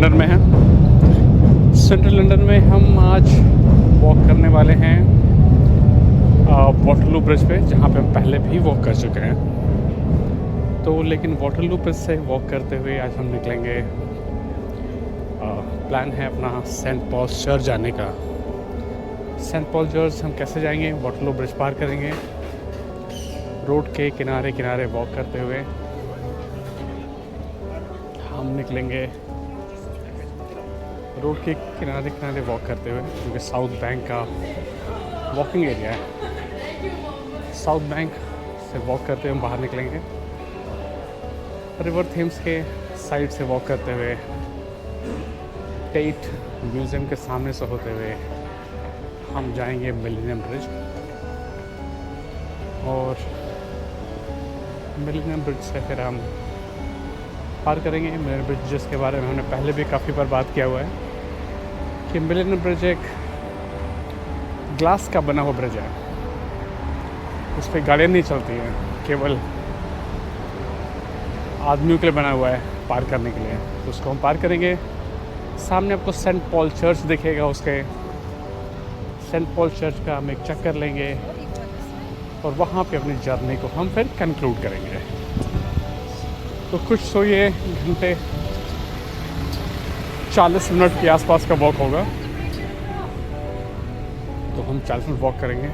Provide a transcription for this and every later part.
London में हैं। Central London में हम आज वॉक करने वाले हैं वाटरलू ब्रिज पे, जहाँ पे हम पहले भी वॉक कर चुके हैं। तो लेकिन वाटरलू ब्रिज से वॉक करते हुए आज हम निकलेंगे। प्लान है अपना सेंट पॉल्स चर्च जाने का। सेंट पॉल चर्च हम कैसे जाएंगे? वाटरलू ब्रिज पार करेंगे, रोड के किनारे किनारे वॉक करते हुए हम निकलेंगे। रोड के किनारे किनारे वॉक करते हुए, क्योंकि साउथ बैंक का वॉकिंग एरिया है। साउथ बैंक से वॉक करते हुए हम बाहर निकलेंगे। रिवर थेम्स के साइड से वॉक करते हुए टेट म्यूज़ियम के सामने से होते हुए हम जाएंगे मिलेनियम ब्रिज। और मिलेनियम ब्रिज से फिर हम पार करेंगे मिलेनियम ब्रिज, जिसके बारे में हमने पहले भी काफ़ी बार बात किया हुआ है कि मिलेनियम ब्रिज एक ग्लास का बना हुआ ब्रिज है। उस पर गाड़ियाँ नहीं चलती हैं, केवल आदमियों के लिए बना हुआ है पार करने के लिए। तो उसको हम पार करेंगे। सामने आपको सेंट पॉल चर्च दिखेगा, उसके सेंट पॉल चर्च का हम एक चक्कर लेंगे और वहाँ पे अपनी जर्नी को हम फिर कंक्लूड करेंगे। तो कुछ तो ये घंटे 40 मिनट के आसपास का वॉक होगा। तो हम 40 मिनट वॉक करेंगे,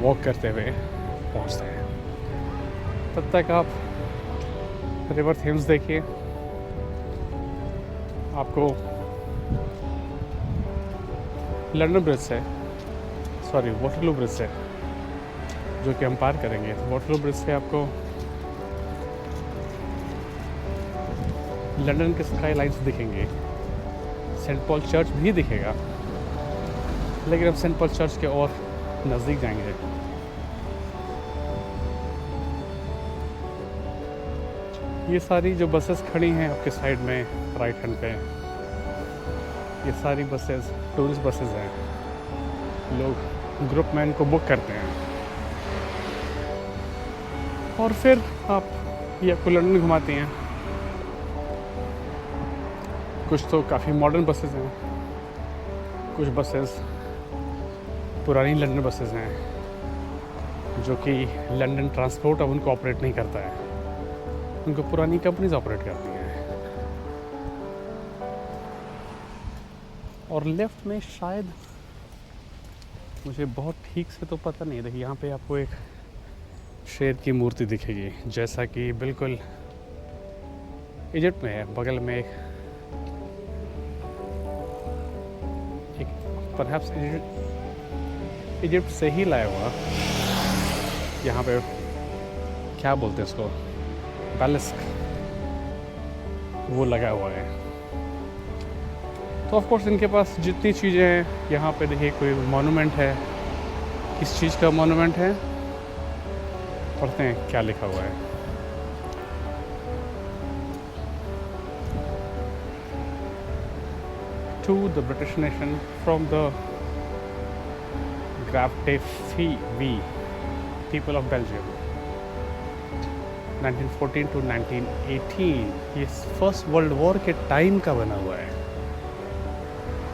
वॉक करते हुए पहुंचते हैं। तब तक आप रिवर थेम्स देखिए। आपको लंदन ब्रिज से, सॉरी वाटरलू ब्रिज से, जो कि हम पार करेंगे, तो वाटरलू ब्रिज से आपको लंदन के स्काई लाइन्स दिखेंगे। सेंट पॉल चर्च भी दिखेगा, लेकिन अब सेंट पॉल चर्च के और नज़दीक जाएंगे। ये सारी जो बसेस खड़ी हैं आपके साइड में राइट हैंड पे, ये सारी बसेस टूरिस्ट बसेस हैं। लोग ग्रुप में इनको बुक करते हैं और फिर ये आपको लंदन घुमाती हैं। कुछ तो काफ़ी मॉडर्न बसेस हैं, कुछ बसेस पुरानी लंदन बसेस हैं जो कि लंदन ट्रांसपोर्ट अब उनको ऑपरेट नहीं करता है, उनको पुरानी कंपनीज ऑपरेट करती हैं। और लेफ़्ट में शायद, मुझे बहुत ठीक से तो पता नहीं, देखिए यहाँ पे आपको एक शेर की मूर्ति दिखेगी, जैसा कि बिल्कुल इजिप्ट में है। बगल में एक परहैप्स इजिप्ट से ही लाया हुआ, यहाँ पे क्या बोलते हैं उसको, बैलिस्क, वो लगा हुआ है। तो ऑफ कोर्स इनके पास जितनी चीज़ें हैं, यहाँ पे देखिए कोई मॉन्यूमेंट है। किस चीज़ का मॉन्यूमेंट है? पढ़ते हैं क्या लिखा हुआ है। To the British nation from the Graafschap people of Belgium, 1914 to 1918। ये फर्स्ट वर्ल्ड वॉर के टाइम का बना हुआ है।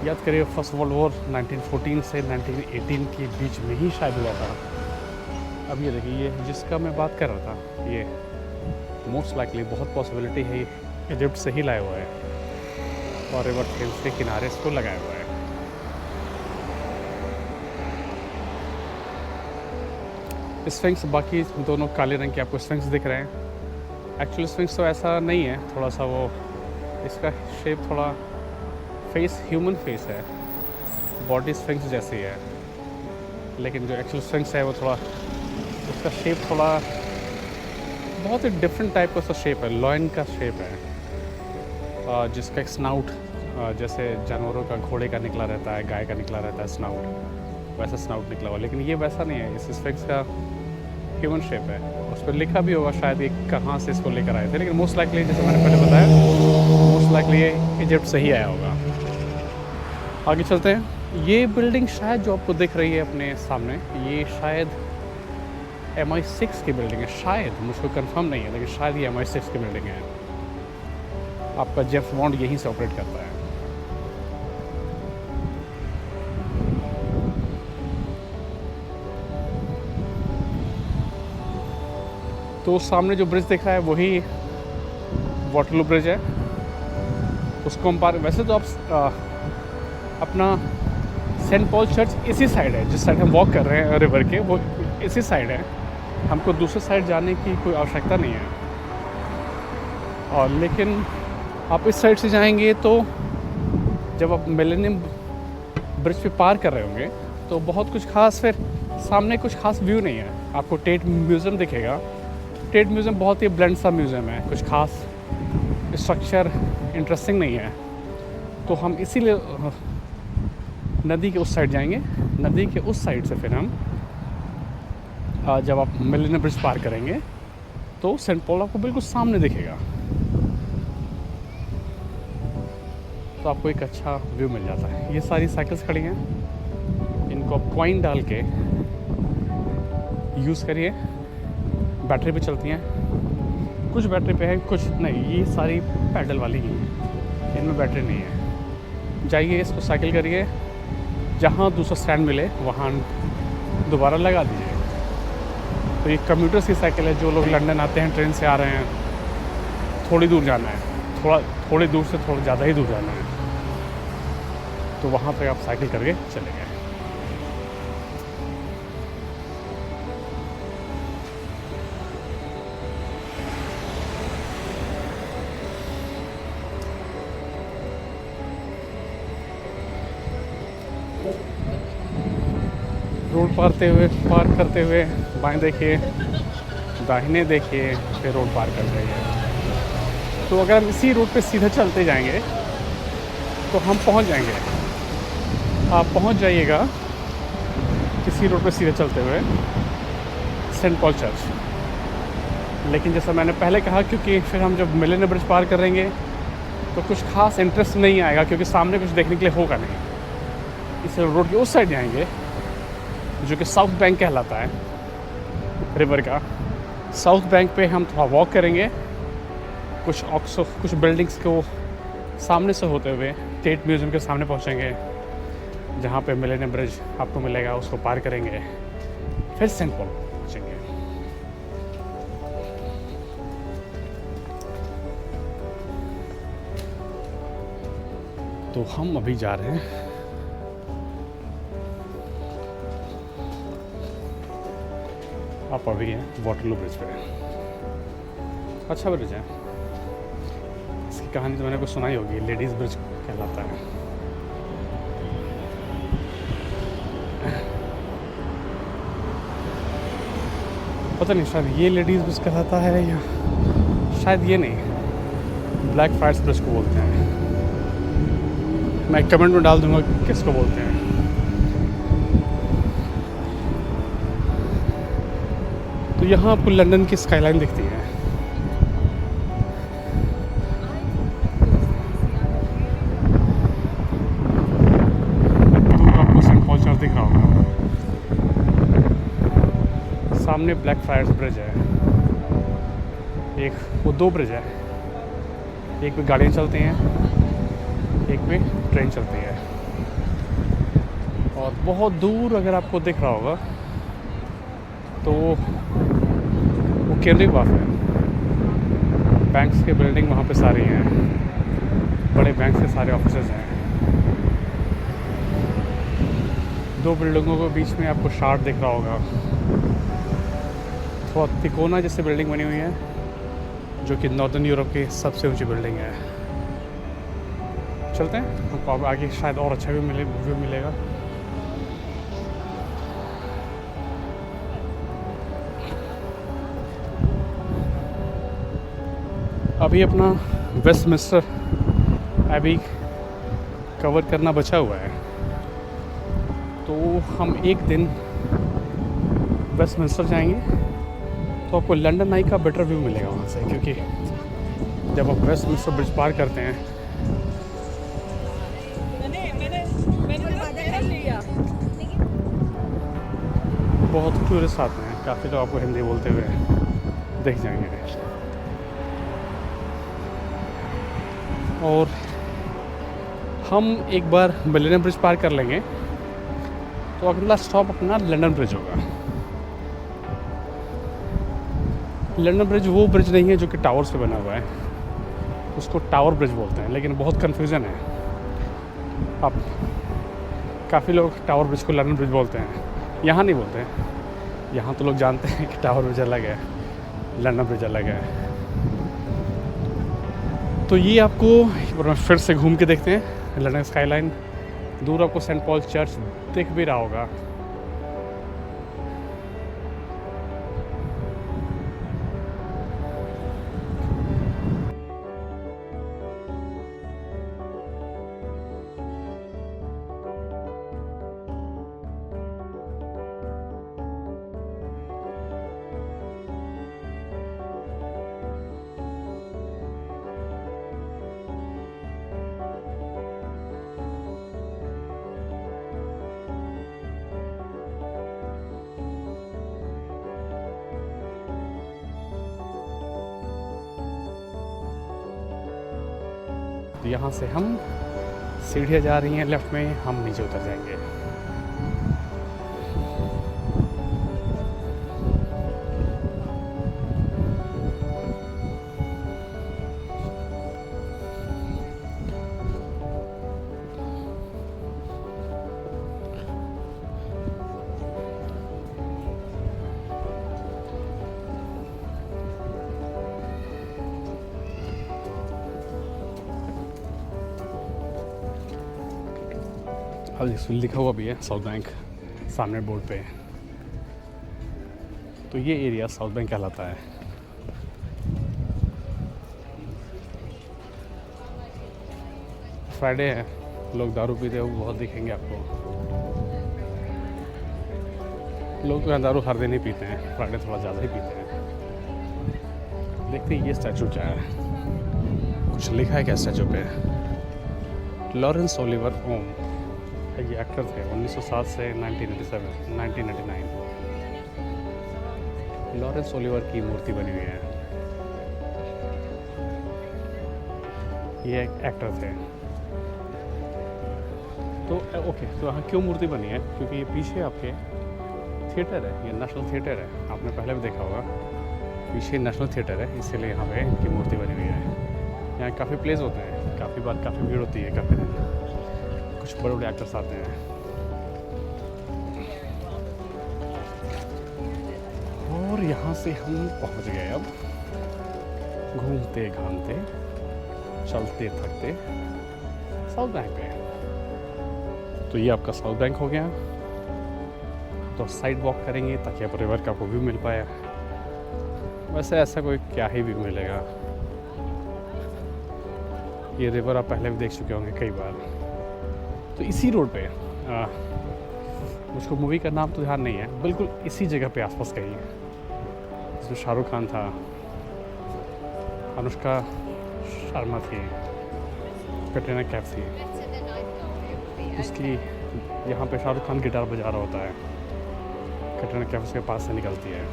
याद करिए, फर्स्ट वर्ल्ड वॉर 1914 से 1918 के बीच में ही शायद हुआ था। अब ये देखिए, ये जिसका मैं बात कर रहा था, ये मोस्ट लाइकली, बहुत पॉसिबिलिटी है, इजिप्ट से ही लाया हुआ है और रिवर थेम्स के किनारे इसको लगाया हुआ है। स्फिंक्स, बाकी दोनों काले रंग के आपको स्फिंक्स दिख रहे हैं। एक्चुअली स्फिंक्स तो ऐसा नहीं है, थोड़ा सा वो, इसका शेप थोड़ा फेस ह्यूमन फेस है, बॉडी स्फिंक्स जैसी है, लेकिन जो एक्चुअल स्फिंक्स है वो थोड़ा, उसका शेप थोड़ा बहुत ही डिफरेंट टाइप का उसका शेप है। लॉयन का शेप है, जिसका एक स्नाउट जैसे जानवरों का, घोड़े का निकला रहता है, गाय का निकला रहता है स्नाउट, वैसा स्नाउट निकला हुआ। लेकिन ये वैसा नहीं है, इस स्फिंक्स का ह्यूमन शेप है। उस पर लिखा भी होगा शायद ये कहाँ से इसको लेकर आए थे, लेकिन मोस्ट लाइकली, जैसे मैंने पहले बताया, मोस्ट लाइकली ये इजिप्ट से ही आया होगा। आगे चलते हैं। ये बिल्डिंग शायद जो आपको दिख रही है अपने सामने, ये शायद MI6 की बिल्डिंग है, शायद, मुझको कंफर्म नहीं है, लेकिन शायद ये MI6 की बिल्डिंग है। आपका जेम्स बॉन्ड यहीं से ऑपरेट करता है। तो सामने जो ब्रिज दिख रहा है वही वाटरलू ब्रिज है, उसको हम पार। वैसे तो आप अपना सेंट पॉल चर्च इसी साइड है, जिस साइड हम वॉक कर रहे हैं रिवर के, वो इसी साइड है। हमको दूसरे साइड जाने की कोई आवश्यकता नहीं है। और लेकिन आप इस साइड से जाएंगे तो जब आप मिलेनियम ब्रिज पे पार कर रहे होंगे तो बहुत कुछ खास, फिर सामने कुछ खास व्यू नहीं है। आपको टेट म्यूज़ियम दिखेगा। टेट म्यूज़ियम बहुत ही ब्लेंड सा म्यूज़ियम है, कुछ खास स्ट्रक्चर इंटरेस्टिंग नहीं है। तो हम इसीलिए नदी के उस साइड जाएंगे। नदी के उस साइड से फिर हम जब आप मिलेनियम ब्रिज पार करेंगे तो सेंट पॉल आपको बिल्कुल सामने दिखेगा, तो आपको एक अच्छा व्यू मिल जाता है। ये सारी साइकिल्स खड़ी हैं, इनको आप कॉइन डाल के यूज़ करिए। बैटरी पे चलती हैं, कुछ बैटरी पे है कुछ नहीं। ये सारी पैडल वाली ही हैं, इनमें बैटरी नहीं है। जाइए, इसको साइकिल करिए, जहाँ दूसरा स्टैंड मिले वहाँ दोबारा लगा दीजिए। तो ये कम्यूटर्स की साइकिल है। जो लोग लंदन आते हैं, ट्रेन से आ रहे हैं, थोड़ी दूर जाना है, थोड़ी दूर से थोड़ा ज़्यादा ही दूर जाना है, तो वहाँ तक आप साइकिल करके चले गए। रोड पार करते हुए बाएं देखिए, दाहिने देखिए, फिर रोड पार कर रही है। तो अगर हम इसी रोड पे सीधे चलते जाएंगे तो हम पहुंच जाएंगे। आप पहुंच जाइएगा इसी रोड पे सीधे चलते हुए सेंट पॉल चर्च। लेकिन जैसा मैंने पहले कहा, क्योंकि फिर हम जब मिलेनियम ब्रिज पार करेंगे तो कुछ खास इंटरेस्ट नहीं आएगा, क्योंकि सामने कुछ देखने के लिए होगा नहीं। इस रोड के उस साइड जाएंगे जो कि साउथ बैंक कहलाता है रिवर का। साउथ बैंक पे हम थोड़ा वॉक करेंगे, कुछ बिल्डिंग्स को सामने से होते हुए टेट म्यूज़ियम के सामने पहुंचेंगे, जहाँ पे मिलेनियम ब्रिज आपको मिलेगा। उसको पार करेंगे, फिर सेंट पॉल पहुँचेंगे। तो हम अभी जा रहे हैं आप अभी हैं वाटरलू ब्रिज पे। अच्छा ब्रिज है, इसकी कहानी तो मैंने कुछ सुनाई होगी। लेडीज़ ब्रिज कहलाता है। पता नहीं, शायद ये लेडीज़ ब्रिज कहलाता है या शायद ये नहीं, ब्लैक फ्राइड्स ब्रिज को बोलते हैं। मैं कमेंट में डाल दूंगा किसको बोलते हैं। तो यहाँ आपको लंदन की स्काईलाइन दिखती है। दूर आपको सेंट पॉल चर्च दिख रहा होगा। सामने ब्लैक फ्राइड्स ब्रिज है। वो दो ब्रिज है, एक पे गाड़ियाँ चलती हैं, एक पे ट्रेन चलती है। और बहुत दूर अगर आपको दिख रहा होगा तो वो केंद्रीय वाफ है। बैंक्स के बिल्डिंग वहाँ पे सारी हैं, बड़े बैंक्स के सारे ऑफिसेज हैं। दो बिल्डिंगों के बीच में आपको शार्ट दिख रहा होगा। थोड़ा तिकोना जैसे बिल्डिंग बनी हुई है, जो कि नॉर्दर्न यूरोप की सबसे ऊंची बिल्डिंग है। चलते हैं, हमको अब आगे शायद और अच्छा व्यू मिलेगा। अभी अपना वेस्टमिंस्टर एबी कवर करना बचा हुआ है, तो हम एक दिन वेस्टमिंस्टर जाएंगे तो आपको लंदन आई का बेटर व्यू मिलेगा वहाँ से। क्योंकि जब आप वेस्टमिंस्टर ब्रिज पार करते हैं बहुत टूरिस्ट आते हैं, काफ़ी लोग आपको हिंदी बोलते हुए दिख जाएंगे। और हम एक बार मिलेनियम ब्रिज पार कर लेंगे तो अगला स्टॉप अपना लंदन ब्रिज होगा। लंदन ब्रिज वो ब्रिज नहीं है जो कि टावर्स पे बना हुआ है, उसको टावर ब्रिज बोलते हैं, लेकिन बहुत कन्फ्यूज़न है। अब काफ़ी लोग टावर ब्रिज को लंदन ब्रिज बोलते हैं, यहाँ नहीं बोलते हैं। यहाँ तो लोग जानते हैं कि टावर ब्रिज अलग है, लंदन ब्रिज अलग है। तो ये आपको फिर से घूम के देखते हैं लंदन स्काईलाइन। दूर आपको सेंट पॉल चर्च दिख भी रहा होगा। तो यहाँ से हम सीढ़ियाँ जा रही हैं लेफ़्ट में, हम नीचे उतर जाएंगे। अब इसमें लिखा हुआ भी है साउथ बैंक सामने बोर्ड पे। तो ये एरिया साउथ बैंक कहलाता है। फ्राइडे है, लोग दारू पीते हुए बहुत दिखेंगे आपको। लोग तो यहाँ दारू हर दिन ही पीते हैं, फ्राइडे थोड़ा ज़्यादा ही पीते हैं। देखते हैं ये स्टैचू क्या है, कुछ लिखा है क्या स्टैचू पे। लॉरेंस ओलिवर ओम, ये एक्टर थे 1907 से 1999। लॉरेंस ओलिवर की मूर्ति बनी हुई है। ये एक एक्टर थे। तो ओके, तो यहाँ क्यों मूर्ति बनी है? क्योंकि ये पीछे आपके थिएटर है, ये नेशनल थिएटर है, आपने पहले भी देखा होगा। पीछे नेशनल थिएटर है, इसीलिए यहाँ पे इनकी मूर्ति बनी हुई है। यहाँ काफ़ी प्लेस होते हैं, काफ़ी बार काफ़ी भीड़ होती है, काफ़ी दिन कुछ बड़े बड़े एक्टर्स आते हैं। और यहाँ से हम पहुँच गए अब, घूमते घामते चलते थकते साउथ बैंक पे। तो ये आपका साउथ बैंक हो गया। तो साइड वॉक करेंगे ताकि आप रिवर का आपको व्यू मिल पाए। वैसे ऐसा कोई क्या ही व्यू मिलेगा, ये रिवर आप पहले भी देख चुके होंगे कई बार। तो इसी रोड पे मुझको मूवी का नाम तो ध्यान नहीं है, बिल्कुल इसी जगह पे आसपास कहीं जिसमें शाहरुख खान था, अनुष्का शर्मा थी, कैटरीना कैफ थी। उसकी यहाँ पे शाहरुख खान गिटार बजा रहा होता है, कैटरीना कैफ उसके पास से निकलती है।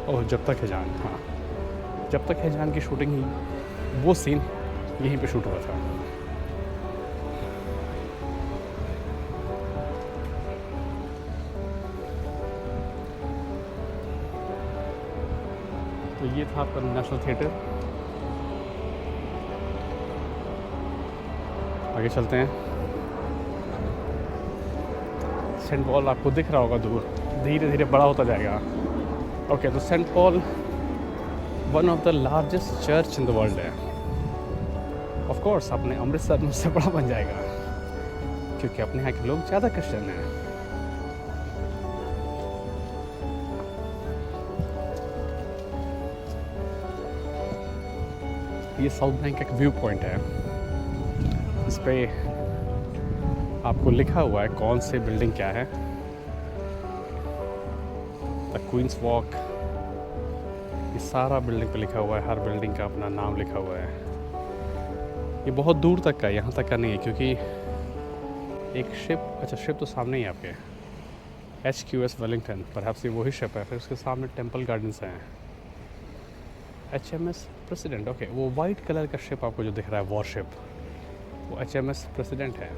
ओह जब तक है जान, हाँ जब तक है जान की शूटिंग ही, वो सीन यहीं पे शूट हुआ था। तो ये था आपका नेशनल थिएटर। आगे चलते हैं। सेंट पॉल आपको दिख रहा होगा दूर, धीरे धीरे बड़ा होता जाएगा। ओके, तो Saint Paul one of the largest church in the world है। ऑफ कोर्स अपने अमृतसर में उससे बड़ा बन जाएगा, क्योंकि अपने यहाँ के लोग ज़्यादा क्रिश्चियन हैं। ये साउथ बैंक का एक व्यू पॉइंट है, इस पे आपको लिखा हुआ है कौन से बिल्डिंग क्या है। द क्वींस वॉक, ये सारा बिल्डिंग पे लिखा हुआ है, हर बिल्डिंग का अपना नाम लिखा हुआ है। ये बहुत दूर तक का, यहाँ तक का नहीं है, क्योंकि एक शिप, अच्छा शिप तो सामने ही है आपके, HQS वेलिंगटन, परहैप्स ये वही शिप है। फिर उसके सामने टेम्पल गार्डन्स हैं। HMS president, okay. वो वाइट कलर का शिप आपको जो दिख रहा है, वॉरशिप, वो HMS प्रेसिडेंट है।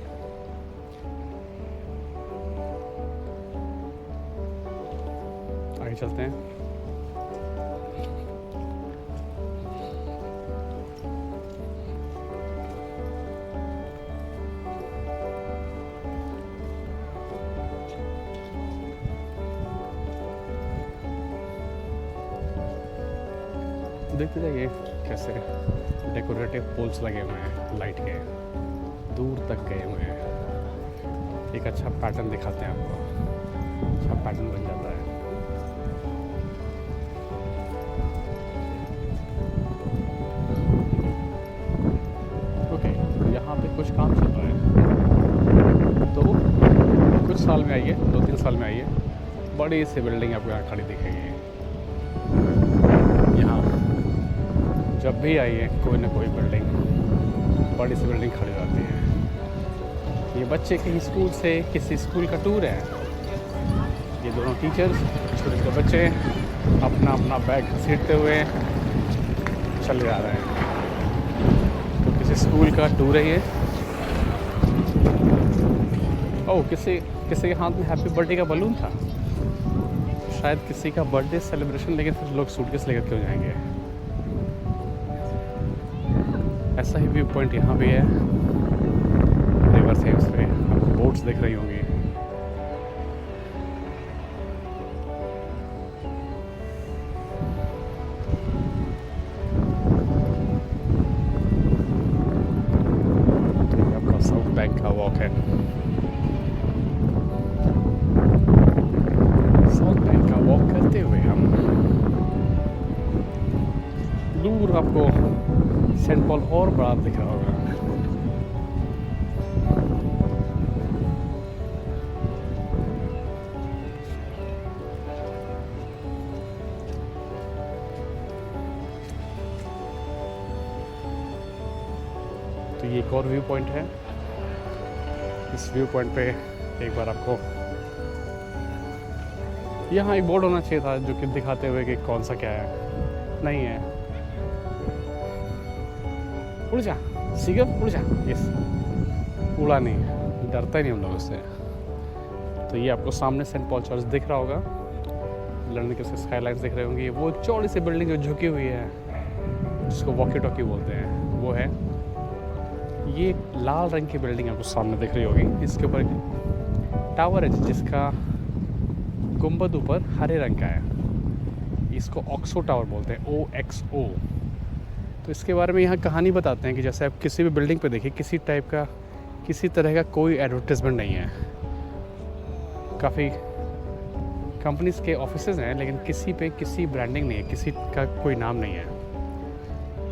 आगे चलते हैं। देखते जाइए कैसे डेकोरेटिव पोल्स लगे हुए हैं लाइट के, दूर तक गए हुए हैं। एक अच्छा पैटर्न दिखाते हैं आपको, अच्छा पैटर्न बन जाता है। ओके, तो यहाँ पे कुछ काम चल रहा है, तो कुछ साल में आइए, 2-3 साल में आइए, बड़ी सी बिल्डिंग आपको यहाँ खड़ी दिखेगी। जब भी आइए कोई ना कोई बिल्डिंग, बड़ी सी बिल्डिंग खड़ी रहती है। ये बच्चे कहीं स्कूल से, किसी स्कूल का टूर है। ये दोनों टीचर्स, छोटे छोटे बच्चे अपना अपना बैग घसीटते हुए चले जा रहे हैं। तो किसी स्कूल का टूर है ये। ओह, किसी के हाथ में हैप्पी बर्थडे का बलून था, शायद किसी का बर्थडे सेलिब्रेशन, लेकिन फिर लोग सूटकेस लेकर क्यों जाएंगे। ऐसा ही व्यू पॉइंट यहाँ भी है, रिवर थेम्स पे आपको बोट्स दिख रही होंगी। तो आपका साउथ बैंक का वॉक है। साउथ बैंक का वॉक करते हुए हम दूर आपको सेंट पॉल और बड़ा दिख रहा होगा। तो ये एक और व्यू पॉइंट है। इस व्यू पॉइंट पे एक बार आपको यहाँ एक बोर्ड होना चाहिए था जो कि दिखाते हुए कि कौन सा क्या है। नहीं है। उड़ जा सीगम, उड़ जा। यस, उड़ा नहीं, डरता ही नहीं हम लोग उससे। तो ये आपको सामने सेंट पॉल चर्च दिख रहा होगा, लंदन के स्काई लाइन्स दिख रहे होंगे। वो एक चौड़ी सी बिल्डिंग जो झुकी हुई है, जिसको वॉकी टॉकी बोलते हैं, वो है। ये लाल रंग की बिल्डिंग आपको सामने दिख रही होगी। इसके ऊपर एक टावर है जिसका गुंबद ऊपर हरे रंग का है। इसको ऑक्सो टावर बोलते हैं, OXO। तो इसके बारे में यहाँ कहानी बताते हैं कि जैसे आप किसी भी बिल्डिंग पे देखिए, किसी टाइप का, किसी तरह का कोई एडवर्टाइजमेंट नहीं है। काफ़ी कंपनीज़ के ऑफिसेज हैं, लेकिन किसी पे किसी ब्रांडिंग नहीं है, किसी का कोई नाम नहीं है।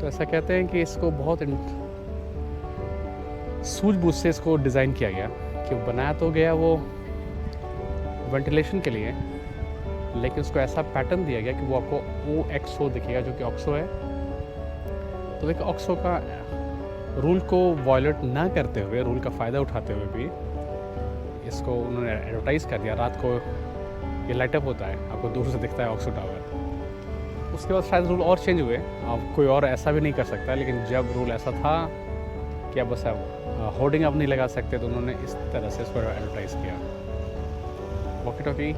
तो ऐसा कहते हैं कि इसको बहुत सूझबूझ से इसको डिज़ाइन किया गया, कि बनाया तो गया वो वेंटिलेशन के लिए, लेकिन उसको ऐसा पैटर्न दिया गया कि वो आपको OXO दिखेगा, जो कि ऑक्सो है। तो एक ऑक्सो का रूल को वायलेट ना करते हुए, रूल का फ़ायदा उठाते हुए भी इसको उन्होंने एडवर्टाइज़ कर दिया। रात को ये लाइटअप होता है, आपको दूर से दिखता है ऑक्सो टावर। उसके बाद शायद रूल और चेंज हुए, अब कोई और ऐसा भी नहीं कर सकता। लेकिन जब रूल ऐसा था कि अब बस आप होर्डिंग अब नहीं लगा सकते, तो उन्होंने इस तरह से इसको एडवर्टाइज़ किया। वॉकी टॉकी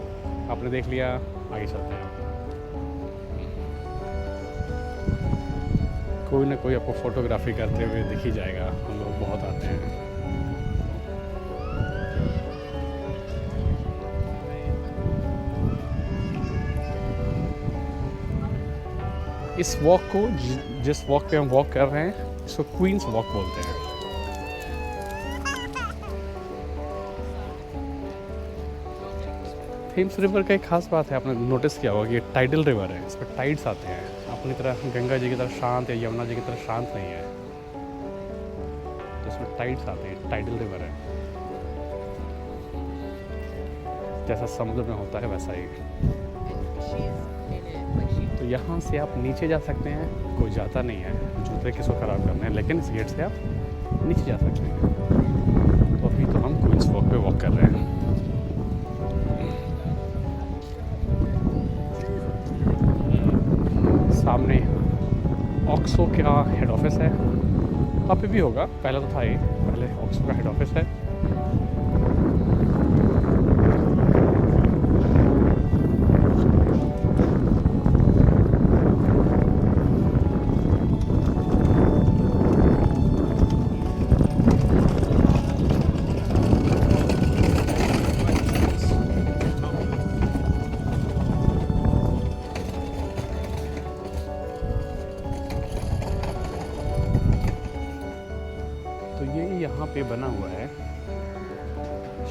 आपने देख लिया, आगे चलते हैं। कोई ना कोई आपको फोटोग्राफी करते हुए दिख ही जाएगा, हम लोग बहुत आते हैं। इस वॉक को, जिस वॉक पे हम वॉक कर रहे हैं, इसको क्वींस वॉक बोलते हैं। थेम्स रिवर का एक खास बात है, आपने नोटिस किया होगा कि ये टाइडल रिवर है, इस पर टाइड्स आते हैं। अपनी तरह गंगा जी की तरह शांत या यमुना जी की तरह शांत नहीं है, जिसमें टाइड्स आते हैं। टाइडल रिवर है, जैसा समुद्र में होता है वैसा ही। तो यहाँ से आप नीचे जा सकते हैं, कोई जाता नहीं है, जूते किसको ख़राब करने हैं, लेकिन इस गेट से आप नीचे जा सकते हैं। तो अभी तो हम क्वींस वॉक पे वॉक कर रहे हैं। सामने ऑक्सो का हेड ऑफिस है। अभी भी होगा, पहले तो था ही, पहले ऑक्सो का हेड ऑफिस है। तो ये यहाँ पे बना हुआ है,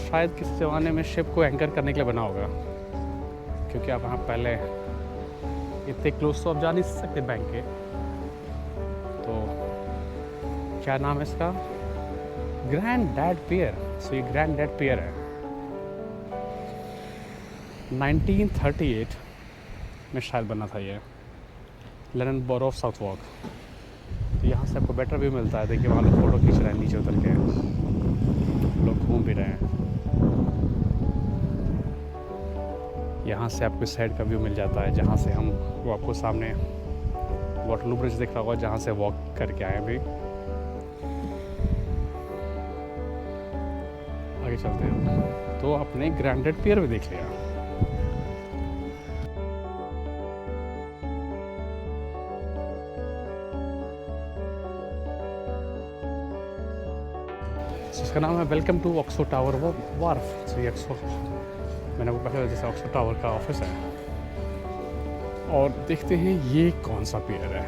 शायद किसी ज़माने में शिप को एंकर करने के लिए बना होगा, क्योंकि आप यहाँ पहले इतने क्लोज तो आप जा नहीं सकते बैंक के। तो क्या नाम है इसका, ग्रैंड डैड पियर। सो ये ग्रैंड डैड पियर है। 1938 में शायद बना था ये, London borough of Southwark. तो यहाँ से आपको बेटर व्यू मिलता है। देखिए वहाँ लोग फ़ोटो खींच रहे हैं, नीचे उतर के लोग घूम भी रहे हैं। यहाँ से आपको साइड का व्यू मिल जाता है, जहाँ से हम वो आपको सामने वाटरलू ब्रिज दिख रहा होगा, जहाँ से वॉक करके आए अभी। आगे चलते हैं। तो आपने ग्रैंडेड पियर भी देख लिया। इसका नाम है welcome to Oxo tower wharf. तो ये ऑक्सो, मैंने आपको पहले जैसे ऑक्सो टावर का ऑफिस है। और देखते हैं ये कौन सा पियर है।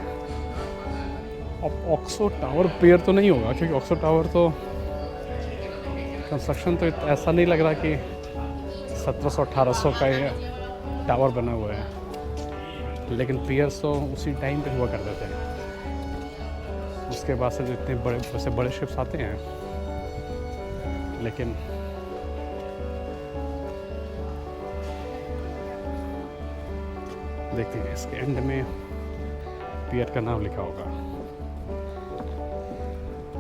अब ऑक्सो टावर पियर तो नहीं होगा, क्योंकि ऑक्सो टावर तो कंस्ट्रक्शन तो ऐसा नहीं लग रहा कि 1700-1800 का ये टावर बना हुआ है। लेकिन पियर्स तो उसी टाइम पे हुआ करते थे। उसके बाद से जो इतने बड़े वैसे बड़े शिप्स आते हैं, लेकिन देखते हैं इसके एंड में पियर का नाम लिखा होगा।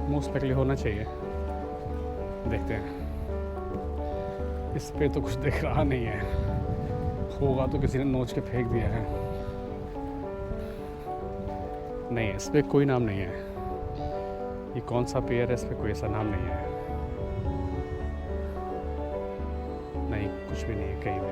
मोस्ट likely होना चाहिए। देखते हैं। इस पे तो कुछ दिख रहा नहीं है, होगा तो किसी ने नोच के फेंक दिया है। नहीं, इस पे कोई नाम नहीं है। ये कौन सा पियर है, इस पे कोई ऐसा नाम नहीं है। नहीं, कुछ भी नहीं है कहीं भी।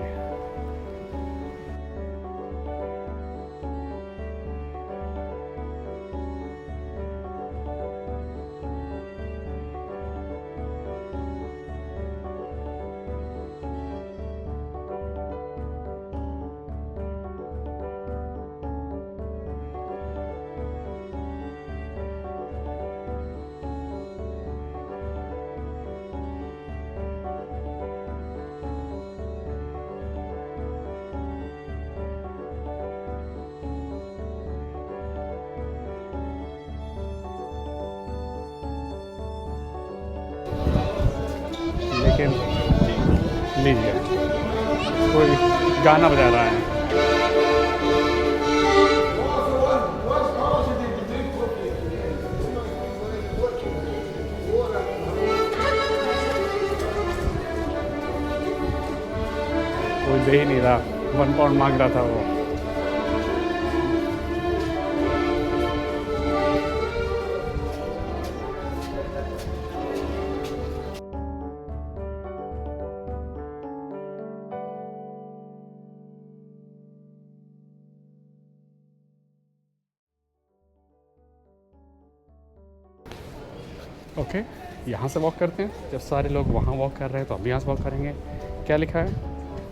लेकिन लीजिए, कोई गाना बजा रहा है। कोई दे ही नहीं रहा, 1 पाउंड मांग रहा था वो। ओके, यहाँ से वॉक करते हैं। जब सारे लोग वहाँ वॉक कर रहे हैं तो हम यहाँ से वॉक करेंगे। क्या लिखा है,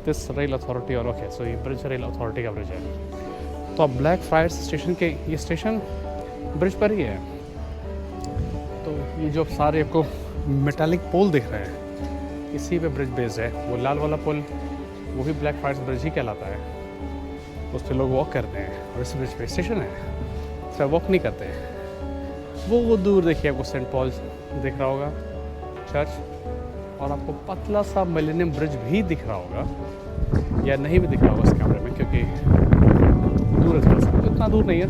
दिस रेल अथॉरिटी। और ओके, सो ये ब्रिज रेल अथॉरिटी का ब्रिज है। तो अब ब्लैक फ्राइड्स स्टेशन के, ये स्टेशन ब्रिज पर ही है। तो ये जो सारे आपको मेटालिक पोल दिख रहे हैं, इसी पे ब्रिज बेस्ड है। वो लाल वाला पोल, वो भी ब्लैक फ्राइड्स ब्रिज ही कहलाता है। उस पर लोग वॉक करते हैं। और इस ब्रिज पे स्टेशन है, इस पर वॉक नहीं करते हैं। वो दूर देखिए, आपको सेंट पॉल दिख रहा होगा चर्च। और आपको पतला सा मिलेनियम ब्रिज भी दिख रहा होगा, या नहीं भी दिख रहा होगा इस कैमरे में, क्योंकि दूर है थोड़ा सा, इतना दूर नहीं है,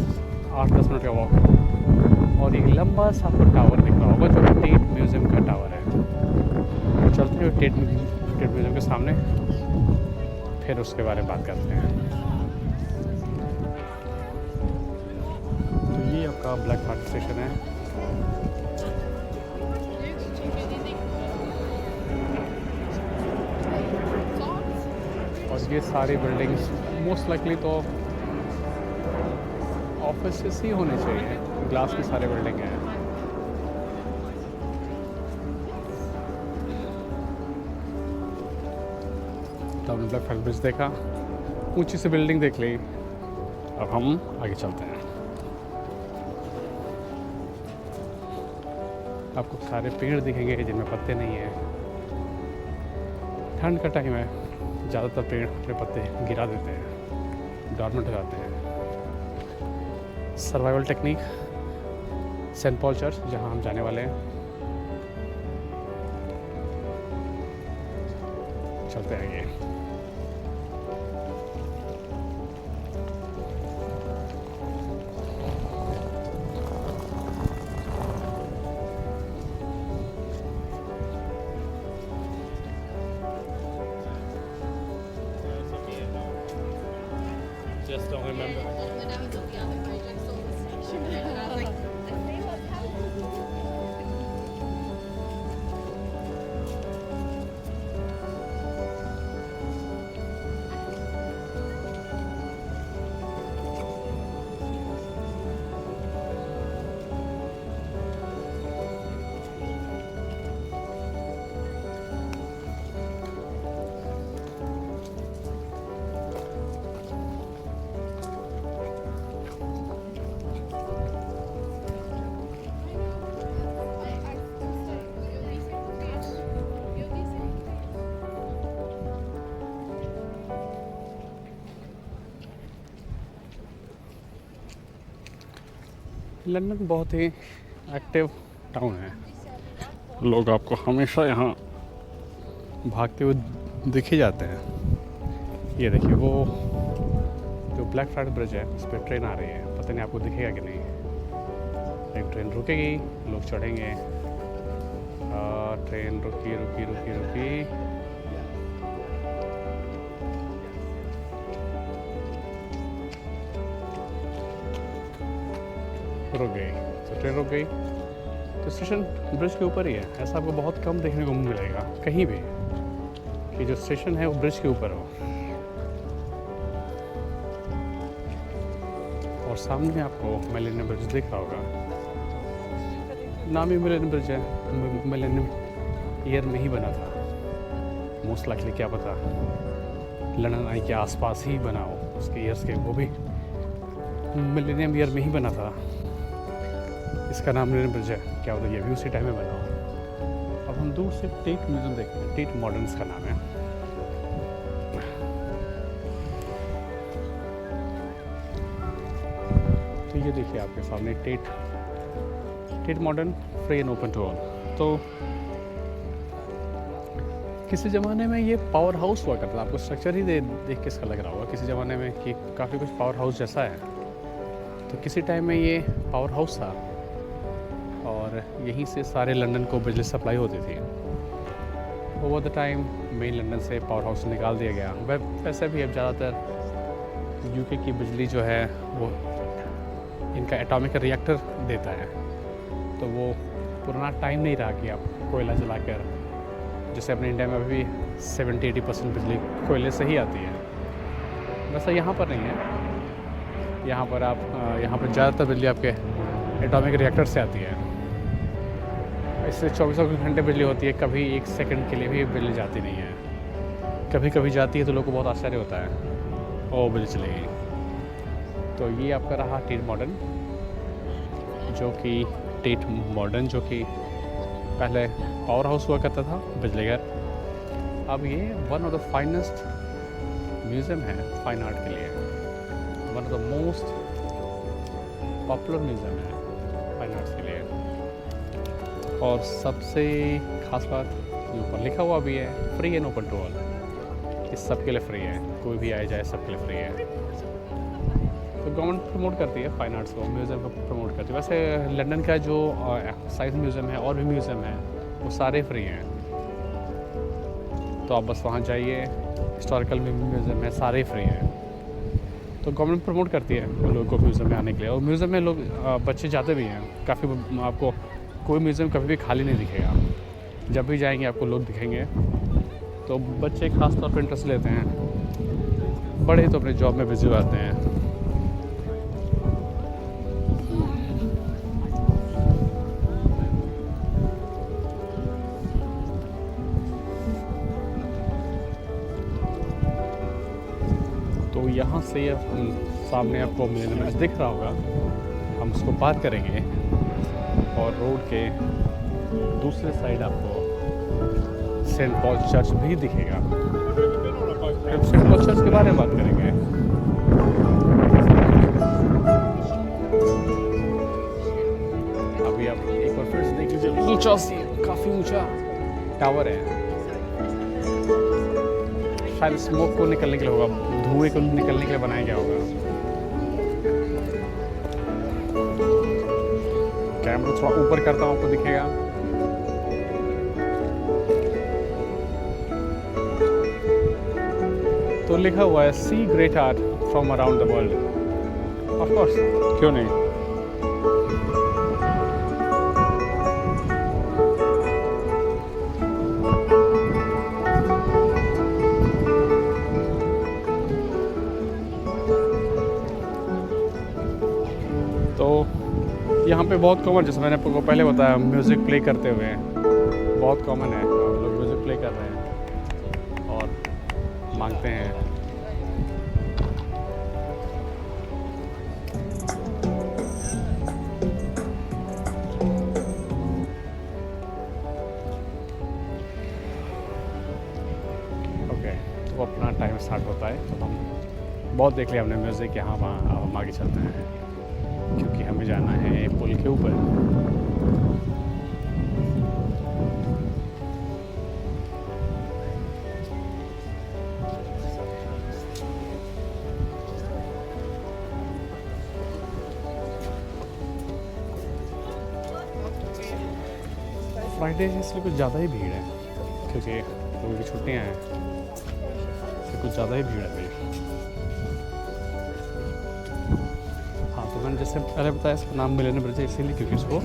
8-10 मिनट का वॉक। और एक लंबा सा आपको टावर दिख रहा होगा, जो टेट म्यूज़ियम का टावर है। तो चलते हैं टेट म्यूज़ियम के सामने, फिर उसके बारे में बात करते हैं। तो ये ये आपका ब्लैक मार्केट स्टेशन है। और ये सारी बिल्डिंग्स मोस्ट लाइकली तो ऑफिस ही होने चाहिए, ग्लास की सारे बिल्डिंग हैं। तो हमने ब्लैक फ्राइड ब्रिज देखा, ऊंची सी बिल्डिंग देख ली, अब हम आगे चलते हैं। आपको सारे पेड़ दिखेंगे जिनमें पत्ते नहीं हैं। ठंड का टाइम है, ज़्यादातर पेड़ अपने पत्ते गिरा देते हैं, डॉर्मेंट हो जाते हैं। Survival technique, Saint Paul church जहां हम जाने वाले हैं, चलते हैं आगे। Just don't remember. लंदन बहुत ही एक्टिव टाउन है, लोग आपको हमेशा यहाँ भागते हुए दिख ही जाते हैं। ये देखिए वो जो ब्लैक फ्राइड ब्रिज है उस पर ट्रेन आ रही है, पता नहीं आपको दिखेगा कि नहीं। एक ट्रेन रुकेगी, लोग चढ़ेंगे। ट्रेन रुकी रुकी रुकी रुकी, रुक गई। तो ट्रेन रुक गई तो स्टेशन ब्रिज के ऊपर ही है। ऐसा आपको बहुत कम देखने को मिलेगा कहीं भी कि जो स्टेशन है वो ब्रिज के ऊपर हो। और सामने आपको मिलेनियम ब्रिज दिख रहा होगा, नाम ही मिलेनियम ब्रिज है। मिलेनियम ईयर में ही बना था मोस्ट लाइकली, क्या पता लंदन आई के आसपास ही बना हो, उसके ईयर्स के वो भी मिलेनियम ईयर में ही बना था। इसका नाम मिलेनियम ब्रिज है, क्या होता है ये भी उसी टाइम में बना हो। अब हम दूर से टेट म्यूजियम देखते हैं, टेट मॉडर्न्स का नाम है। तो ये देखिए आपके सामने Tate Modern, free and open to all. तो किसी ज़माने में ये पावर हाउस हुआ करता था, आपको स्ट्रक्चर ही देख के इसका लग रहा होगा किसी ज़माने में कि काफ़ी कुछ पावर हाउस जैसा है। तो किसी टाइम में ये पावर हाउस था और यहीं से सारे लंदन को बिजली सप्लाई होती थी। Over the time main London से पावर हाउस निकाल दिया गया। वैसे भी अब ज़्यादातर यूके की बिजली जो है वो इनका एटॉमिक रिएक्टर देता है, तो वो पुराना टाइम नहीं रहा कि आप कोयला जलाकर, जैसे अपने इंडिया में अभी 70-80% बिजली कोयले से ही आती है। वैसा यहाँ पर नहीं है। यहाँ पर यहाँ पर ज़्यादातर बिजली आपके एटॉमिक रिएक्टर से आती है। इससे 24 घंटे बिजली होती है, कभी 1 सेकंड के लिए भी बिजली जाती नहीं है। कभी कभी जाती है तो लोगों को बहुत आश्चर्य होता है, ओ बिजली चली गई। तो ये आपका रहा टेट मॉडर्न, जो कि पहले पावर हाउस हुआ करता था, बिजली घर। अब ये one of the finest museum है फाइन आर्ट के लिए, one of the most popular museum है फाइन आर्ट्स के लिए। और सबसे ख़ास बात ये ऊपर लिखा हुआ भी है, free and open to all. ये सबके लिए फ्री है, कोई भी आए जाए सबके लिए फ्री है। तो गवर्नमेंट प्रमोट करती है फाइन आर्ट्स को, म्यूज़ियम को प्रमोट करती है। वैसे लंदन का जो साइंस म्यूज़ियम है और भी म्यूज़ियम है वो सारे फ्री हैं, तो आप बस वहाँ जाइए। हिस्टोरिकल म्यूज़ियम है, सारे फ्री हैं। तो गवर्नमेंट प्रमोट करती है लोगों को म्यूज़ियम में आने के लिए, और म्यूज़ियम में लोग बच्चे जाते भी हैं काफ़ी। आपको कोई म्यूज़ियम कभी भी खाली नहीं दिखेगा, जब भी जाएंगे आपको लोग दिखेंगे। तो बच्चे ख़ास तौर पर इंटरेस्ट लेते हैं, बड़े तो अपने जॉब में बिजी हो जाते हैं। तो यहाँ से सामने आपको मिलेनियम ब्रिज दिख रहा होगा, हम उसको पार करेंगे और रोड के दूसरे साइड आपको सेंट पॉल चर्च भी दिखेगा। फिर सेंट पॉल चर्च के बारे में बात करेंगे। अभी आप एक बार फिर से देख लीजिए, ऊंचा सी काफ़ी ऊंचा टावर है, शायद स्मोक को निकलने के लिए होगा, धुएं को निकलने के लिए बनाया गया होगा। कैमरा थोड़ा ऊपर करता हूँ, आपको दिखेगा। तो लिखा हुआ है see great art from around the world. Of course, क्यों नहीं। तो यहाँ पे बहुत कॉमन, जैसे मैंने आपको पहले बताया, म्यूज़िक प्ले करते हुए बहुत कॉमन है। लोग म्यूज़िक प्ले कर रहे हैं और मांगते हैं। ओके, तो अपना टाइम स्टार्ट होता है, तो हम बहुत देख लिया हमने म्यूज़िक यहाँ वहाँ। अब हम आगे चलते हैं क्योंकि हमें जाना है पुल के ऊपर। फ्राइडे इसलिए कुछ ज़्यादा ही भीड़ है, क्योंकि लोगों की छुट्टियाँ हैं, इसलिए कुछ ज़्यादा ही भीड़ है भीड़। हाँ, तो मैंने जैसे पहले बताया, इसका नाम मिलेनियम ब्रिज है इसीलिए क्योंकि इसको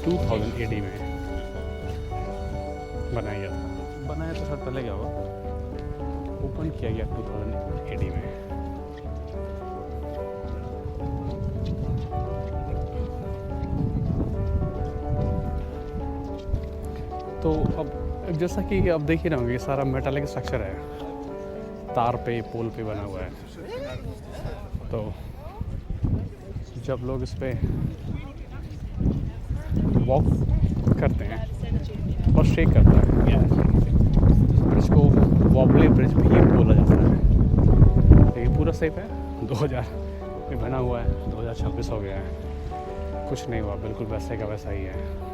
2000 AD में बनाया गया था। बनाया तो शायद पहले क्या होगा, ओपन किया गया 2000 AD में। तो अब जैसा कि अब देख ही रहे होंगे, सारा मेटालिक स्ट्रक्चर है, तार पे पोल पे बना हुआ है। तो जब लोग इस पे वॉक करते हैं और शेक करता है, ब्रिज को वॉबली ब्रिज भी बोला जाता है। लेकिन पूरा सेफ है, 2000 में बना हुआ है, 2026 हो गया है, कुछ नहीं हुआ, बिल्कुल वैसे का वैसा ही है।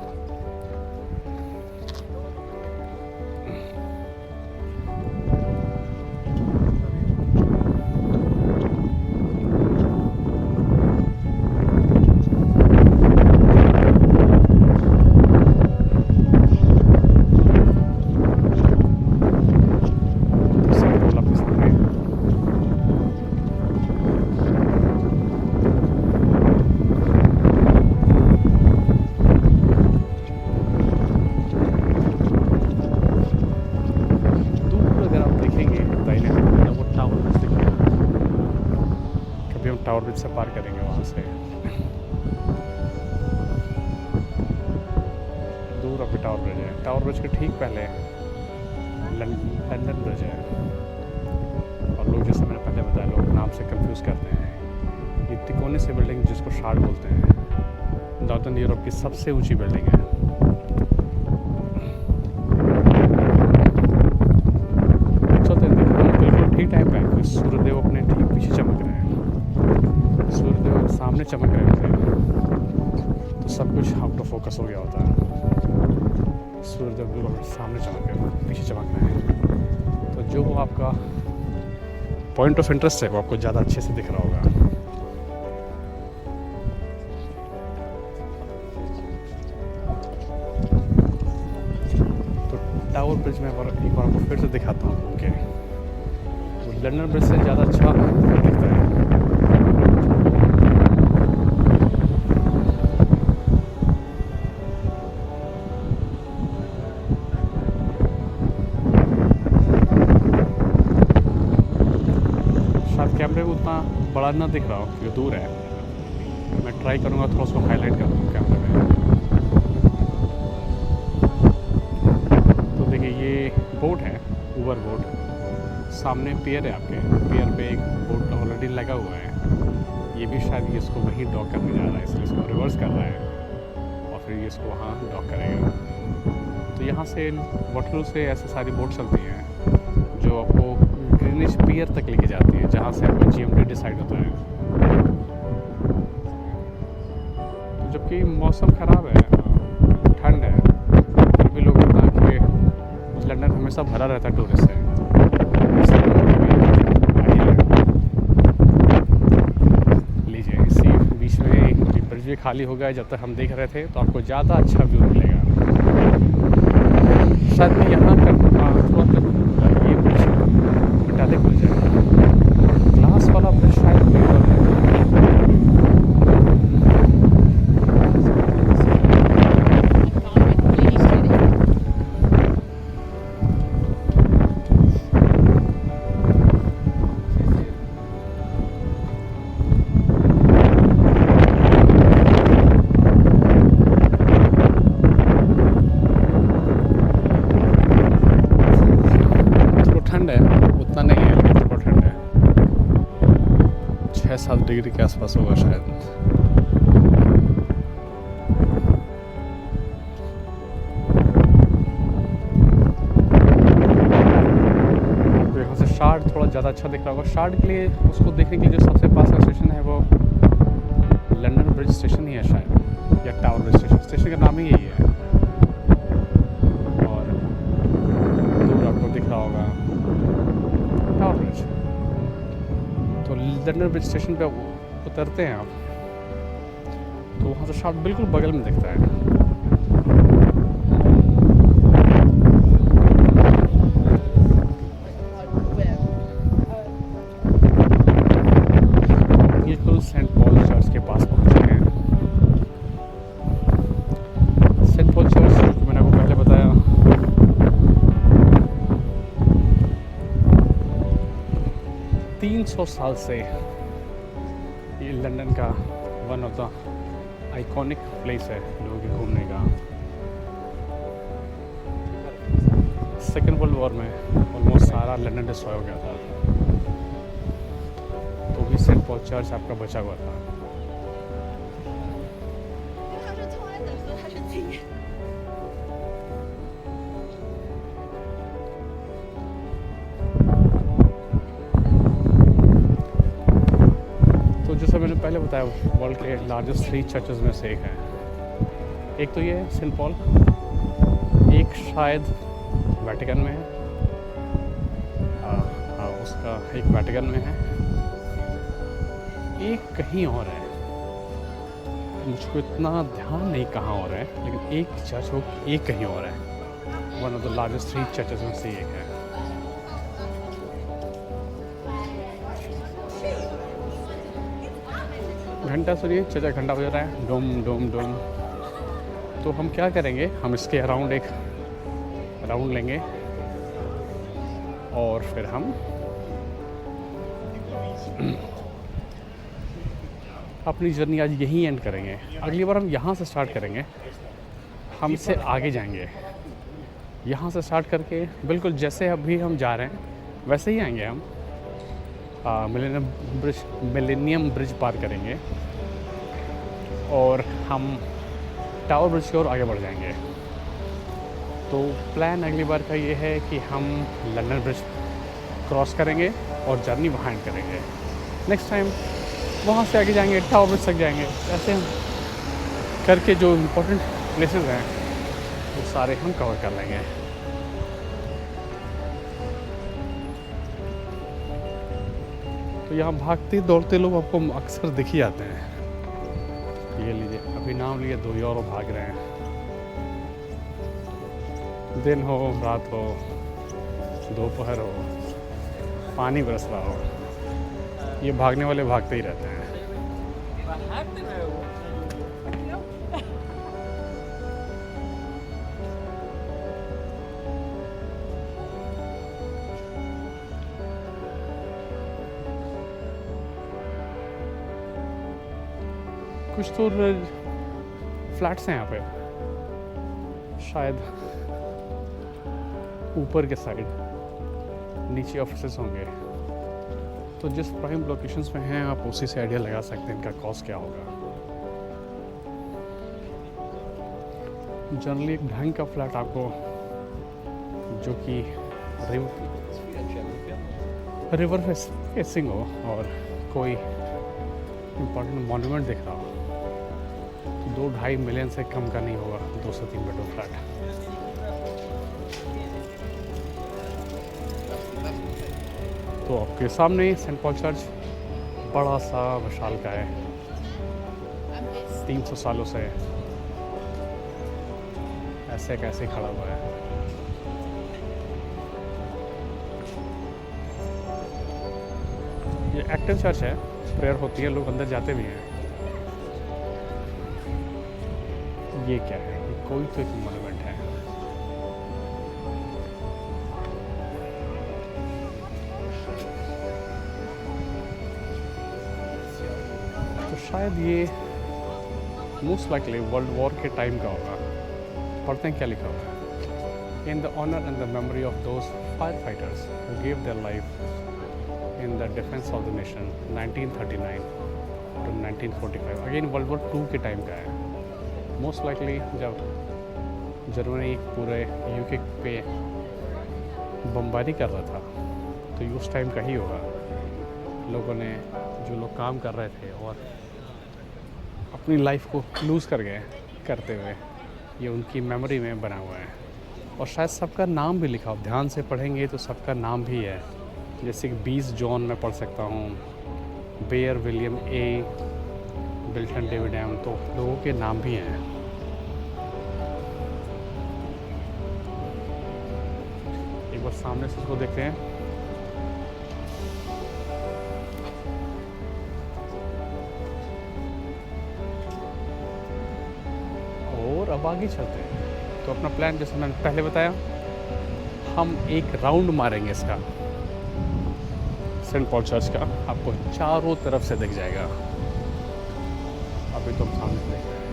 टावर ब्रिज से पार करेंगे वहाँ से दूर। अभी टावर ब्रिज है, टावर ब्रिज के ठीक पहले लंदन ब्रिज है। और लोग, जैसे मैंने पहले बताया, लोग नाम से कंफ्यूज करते हैं। ये तिकोने से बिल्डिंग, जिसको शार्ड बोलते हैं, नॉर्दर्न यूरोप की सबसे ऊंची बिल्डिंग है। चलते बिल्कुल ठीक टाइम पे सूर्यदेव अपने ठीक पीछे चमक रहे हैं, सूर्यदेव सामने चमक रहे होते तो सब कुछ आउट ऑफ फोकस हो गया होता है। सूर्यदेव बिल्कुल सामने चमक रहे, पीछे चमक रहे हैं, तो जो आपका पॉइंट ऑफ इंटरेस्ट है वो आपको ज़्यादा अच्छे से दिख रहा होगा। तो टावर ब्रिज में एक बार आपको फिर से दिखाता हूँ कि लंदन ब्रिज से ज़्यादा अच्छा दिखता है। शायद कैमरे में उतना बड़ा ना दिख रहा हो क्योंकि दूर है। मैं ट्राई करूँगा थोड़ा उसको हाईलाइट कर दूँ कैमरे में। तो देखिए ये बोट है, ऊबर बोट। सामने पियर है, आपके पियर पे एक बोट ऑलरेडी लगा हुआ है। ये भी शायद ये इसको वहीं डॉक करने जा रहा है, इसलिए इसको रिवर्स कर रहा है और फिर ये इसको वहाँ डॉक करेगा। तो यहाँ से वाटरलू से ऐसे सारी बोट चलती हैं जो आपको ग्रीनिश पियर तक लेके जाती है, जहाँ से आपका GMT डिसाइड होता है। तो जबकि मौसम ख़राब है, ठंड है, फिर भी लोग कहते हैं कि लंदन हमेशा भरा रहता है टूरिस्ट से। लीजिए, इसी बीच में ब्रिज भी खाली हो गया जब तक हम देख रहे थे, तो आपको ज़्यादा अच्छा व्यू मिलेगा। शायद मैं यहाँ कर ये ब्रिज मेटालिक ब्रिज है, ग्लास वाला ब्रिज शायद नहीं हो रहा है। ठंड है, उतना नहीं है लेकिन थोड़ा ठंड है। 6-7 डिग्री के आसपास होगा शायद। तो यहाँ से शार्ड थोड़ा ज़्यादा अच्छा दिख रहा होगा। शार्ड के लिए उसको देखने के लिए जो सबसे पास का स्टेशन है वो लंदन ब्रिज स्टेशन ही है शायद, या टावर ब्रिज स्टेशन। स्टेशन का नाम ही यही है। और दूर आपको दिख रहा होगा टावर ब्रिज। तो लंदन ब्रिज स्टेशन पे उतरते हैं आप, तो वहाँ से शार्ड बिल्कुल बगल में दिखता है। बिल्कुल सेंट पॉल चर्च के पास पहुँच चुके हैं। सेंट पॉल चर्च जो मैंने आपको पहले बताया, 300 साल से ये लंदन का one of the iconic place है लोगों के घूमने का। सेकेंड वर्ल्ड वॉर में ऑलमोस्ट सारा लंदन डिस्ट्रॉय हो गया था, तो भी सेंट पॉल चर्च आपका बचा हुआ था। तो जैसा मैंने पहले बताया, वर्ल्ड के लार्जेस्ट 3 चर्चेस में से एक है। एक तो ये है सेंट पॉल, एक शायद वेटिकन में है, उसका एक वेटिकन में है, एक कहीं और है, मुझको इतना ध्यान नहीं कहाँ और है, लेकिन एक चर्च हो एक कहीं और है। One of the largest 3 churches में से एक है। घंटा सुनिए, चचा घंटा बज रहा है, डोम डोम डोम। तो हम क्या करेंगे, हम इसके अराउंड एक राउंड लेंगे और फिर हम अपनी जर्नी आज यहीं एंड करेंगे। अगली बार हम यहाँ से स्टार्ट करेंगे, हम इससे आगे जाएंगे। यहाँ से स्टार्ट करके बिल्कुल जैसे अभी हम जा रहे हैं वैसे ही आएंगे हम। मिलेनियम ब्रिज पार करेंगे और हम टावर ब्रिज की ओर आगे बढ़ जाएंगे। तो प्लान अगली बार का ये है कि हम लंदन ब्रिज क्रॉस करेंगे और जर्नी वहाँ एंड करेंगे। नेक्स्ट टाइम वहाँ से आगे जाएंगे, टावर ब्रिज तक जाएंगे। ऐसे हम करके जो इम्पोर्टेंट प्लेसेस हैं वो सारे हम कवर कर लेंगे। तो यहाँ भागते दौड़ते लोग आपको अक्सर दिख ही जाते हैं। ये लीजिए, अभी नाम लिए 2 और भाग रहे हैं। दिन हो, रात हो, दोपहर हो, पानी बरस रहा हो। ये भागने वाले भागते ही रहते हैं। कुछ तो फ्लैट्स हैं यहाँ पे, शायद ऊपर के साइड, नीचे ऑफिसेस होंगे। तो जिस प्राइम लोकेशंस में हैं आप उसी से आइडिया लगा सकते हैं इनका कॉस्ट क्या होगा। जनरली एक ढंग का फ्लैट आपको जो कि रिवर फेसिंग हो और कोई इम्पोर्टेंट मॉन्यूमेंट दिख रहा हो तो 2-2.5 मिलियन से कम का नहीं होगा 2 से 3 बेडरूम फ्लैट। तो आपके सामने सेंट पॉल चर्च बड़ा सा विशाल का है, 300 सालों से ऐसे कैसे खड़ा हुआ है। ये एक्टिव चर्च है, प्रेयर होती है, लोग अंदर जाते भी हैं। ये क्या है? ये कोई तो एक मॉन्यूमेंट है। तो शायद ये मोस्ट लाइकली वर्ल्ड वॉर के टाइम का होगा। पढ़ते हैं क्या लिखा हुआ है। In the honour and the memory of those fire fighters who give their life in the defense of the nation 1939 to 1945। Again world war 2 के टाइम का है। मोस्ट लाइकली जब जर्मनी पूरे यूके पे बमबारी कर रहा था तो उस टाइम का ही होगा। लोगों ने जो लोग काम कर रहे थे और अपनी लाइफ को लूज़ कर गए करते हुए, ये उनकी मेमोरी में बना हुआ है। और शायद सबका नाम भी लिखा हो, ध्यान से पढ़ेंगे तो सबका नाम भी है। जैसे कि 20 जॉन मैं पढ़ सकता हूँ, Bayer William A, Bilton David M, तो लोगों के नाम भी हैं। एक बार सामने से इसको देखते हैं। और अब आगे चलते हैं। तो अपना प्लान जैसे मैंने पहले बताया, हम एक राउंड मारेंगे इसका, सेंट पॉल चर्च का। आपको चारों तरफ से दिख जाएगा। अभी तो हम सामने देख रहे हैं।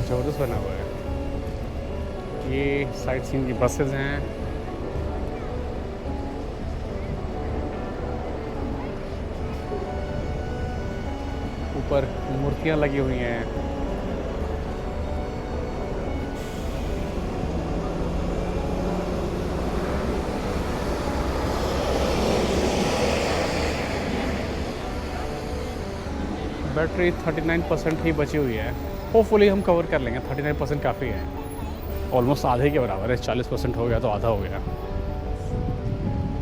जबरदस्त बना हुआ है। ये साइट सीन की बसेज हैं। ऊपर मूर्तियाँ लगी हुई हैं। बैटरी 39% ही बची हुई है। होपफुली हम कवर कर लेंगे। 39% काफ़ी है, ऑलमोस्ट आधे के बराबर है। 40% हो गया तो आधा हो गया,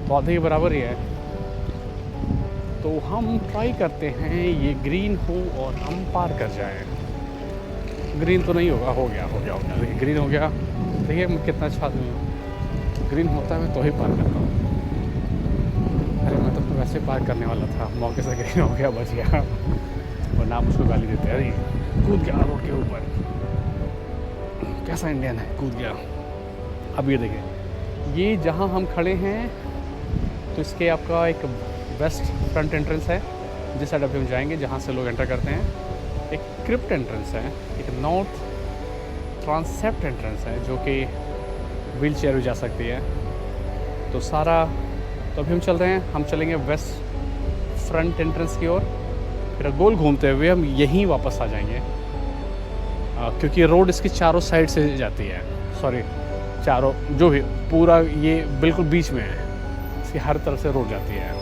तो आधे के बराबर ही है। तो हम ट्राई करते हैं ये ग्रीन हो और हम पार कर जाएं। ग्रीन तो नहीं होगा, हो गया। देखिए ग्रीन हो गया। देखिए मैं कितना अच्छा आदमी हूँ, ग्रीन होता है मैं तो ही पार कर रहा हूँ। अरे मैं तो वैसे पार करने वाला था, मौके से ग्रीन हो गया, बच गया। और नाम उसको गाली देते हैं, अरे कूद गया रोड के ऊपर, कैसा इंडियन है, कूद गया। अब ये देखिए, ये जहाँ हम खड़े हैं तो इसके आपका एक वेस्ट फ्रंट एंट्रेंस है, जिस साइड अभी हम जाएंगे जहाँ से लोग एंटर करते हैं। एक क्रिप्ट एंट्रेंस है, एक नॉर्थ ट्रांसेप्ट एंट्रेंस है जो कि व्हील चेयर भी जा सकती है। तो सारा, तो अभी हम चल रहे हैं, हम चलेंगे वेस्ट फ्रंट एंट्रेंस की ओर, फिर गोल घूमते हुए हम यहीं वापस आ जाएंगे। क्योंकि रोड इसकी चारों साइड से जाती है, सॉरी चारों जो भी पूरा ये बिल्कुल बीच में है, इसकी हर तरफ से रोड जाती है।